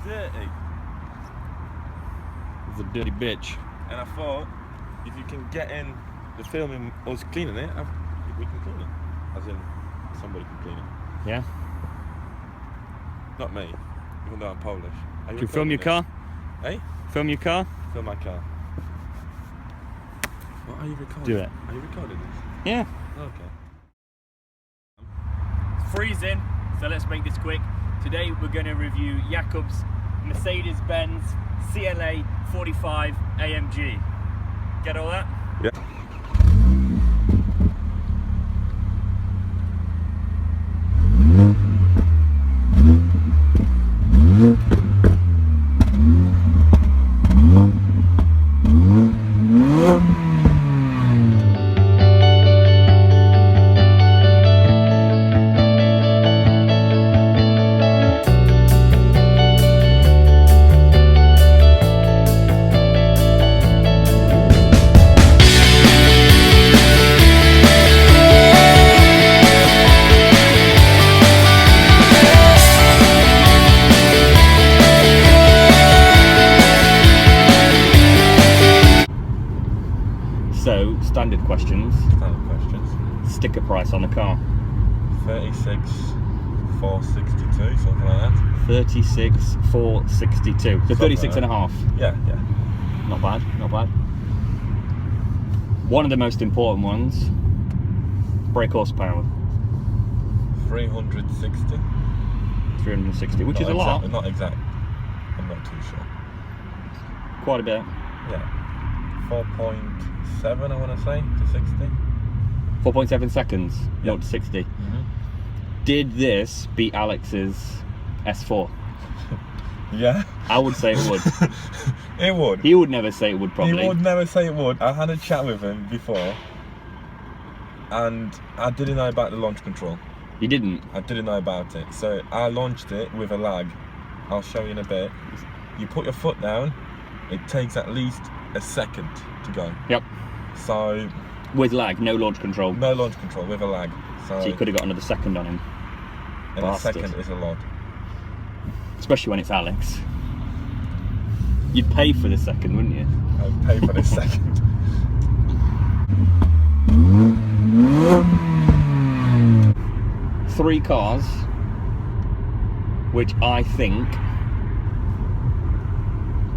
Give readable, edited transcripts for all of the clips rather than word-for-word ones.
dirty. It's a dirty bitch. And I thought, if you can get in the filming us cleaning it, we can clean it. As in, somebody can clean it. Yeah. Not me, even though I'm Polish. Can you film your car? Hey? Film your car? Film my car. What are you recording? Do it. Are you recording this? Yeah. Okay. It's freezing, so let's make this quick. Today we're going to review Jakob's Mercedes-Benz CLA45 AMG. Get all that? Yeah. So, standard questions. Standard questions. Sticker price on the car. 36,462, something like that. 36,462. So 36 and a half. Yeah, yeah. Not bad, not bad. One of the most important ones, brake horsepower. 360. 360, which is a lot. Not exact. I'm not too sure. Quite a bit. Yeah. 4.7, I want to say, to 60. 4.7 seconds, Yep. 0 to 60. Did this beat Alex's S4? Yeah. I would say it would. It would. He would never say it would, probably. He would never say it would. I had a chat with him before, and I didn't know about the launch control. You didn't? I didn't know about it. So I launched it with a lag. I'll show you in a bit. You put your foot down, it takes at least a second to go. Yep. So With lag, no launch control. no launch control with a lag. So you could have got another second on him. and Bastard. a second is a lot. Especially when it's Alex. You'd pay for the second, wouldn't you? I'd pay for the second. Three cars, which I think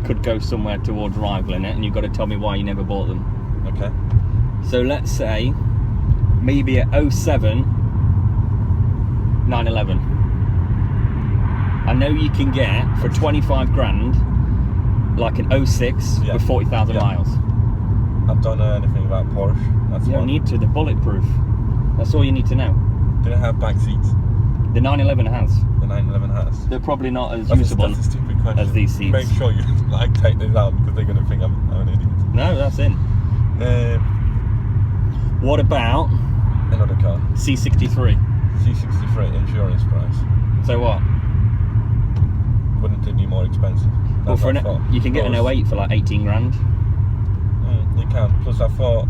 could go somewhere towards rivaling it, and you've got to tell me why you never bought them. Okay. So let's say maybe a 07 911. I know you can get for 25 grand like an 06 Yeah. with 40,000 Yeah. miles. I don't know anything about Porsche. That's You don't one. need to, they're bulletproof. That's all you need to know. Didn't have back seats. The 911 has. The 911 has. They're probably not as That's usable a stupid question. as these seats. Make sure you like take these out because they're gonna think I'm an idiot. No, that's in. What about Another car. C63? C63 insurance price. So what? Wouldn't it be more expensive? Well, That's for what I thought. you can get an Plus- 08 for like 18 grand. You can. Plus I thought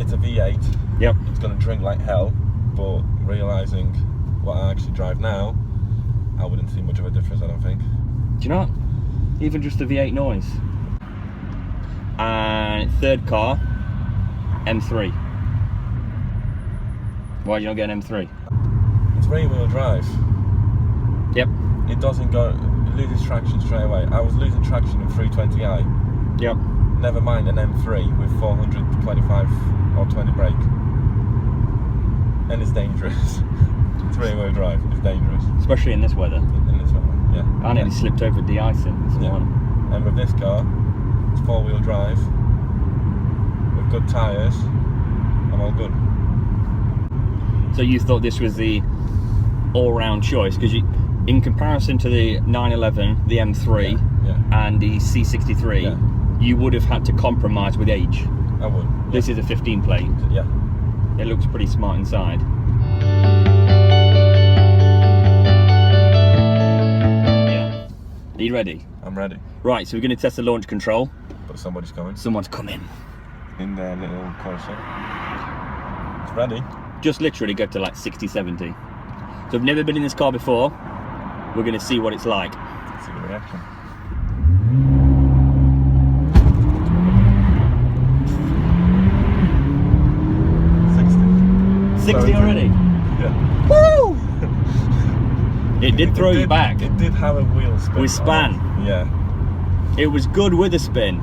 it's a V8. Yep. It's gonna drink like hell, but realising what I actually drive now, I wouldn't see much of a difference, I don't think. Do you know what? Even just the V8 noise. And third car, M3. Why do you not get an M3? It's rear wheel drive. Yep. It doesn't go, it loses traction straight away. I was losing traction in 320i. Yep. Never mind an M3 with 425 or 20 brake. And it's dangerous. It's rear wheel drive, it's dangerous. Especially in this weather. In this one, yeah. I nearly slipped over de-icing this Yeah. morning. And with this car, it's four-wheel drive with good tyres. I'm all good. So you thought this was the all-round choice because you, in comparison to the 911, the M3, Yeah. and the C63, Yeah. you would have had to compromise with age. I would. Yeah. This is a 15 plate. Yeah. It looks pretty smart inside. Yeah. Are you ready? I'm ready. Right, so we're going to test the launch control. But somebody's coming. Someone's coming. In their little Corsa. It's ready. Just literally go to like 60, 70. So I've never been in this car before. We're going to see what it's like. see the reaction. 60 already? Yeah. Woo! It did throw you back. It did have a wheel spin. We span. Yeah. It was good with a spin.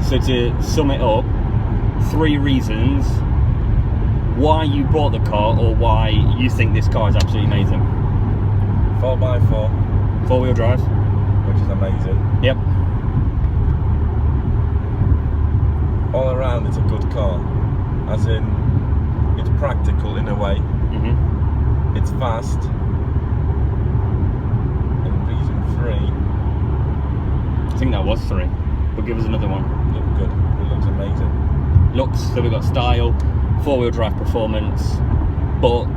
So to sum it up, 3 reasons why you bought the car or why you think this car is absolutely amazing. 4x4. 4-wheel drive. Which is amazing. Yep. All around it's a good car. As in, it's practical in a way. Mm-hmm. It's fast. And reason 3. I think that was 3. But give us another one. Look good. It looks amazing. Looks, so we've got style, 4-wheel drive performance, but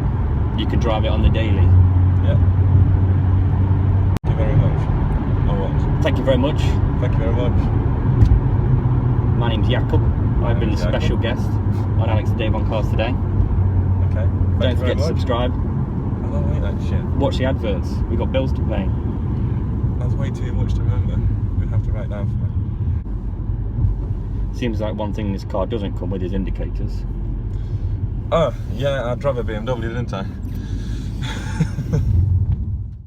you can drive it on the daily. Yeah. Thank you very much. Oh, what? Thank you very much. Thank you very much. My name's Jakob. I've been the name's Jakob. special guest on Alex and Dave on Cars Today. Okay. Don't forget to subscribe. I don't like that shit. Watch the adverts. We've got bills to pay. That's way too much to remember. You'd have to write down for me. Seems like one thing this car doesn't come with is indicators. Oh, yeah, I drove a BMW, didn't I?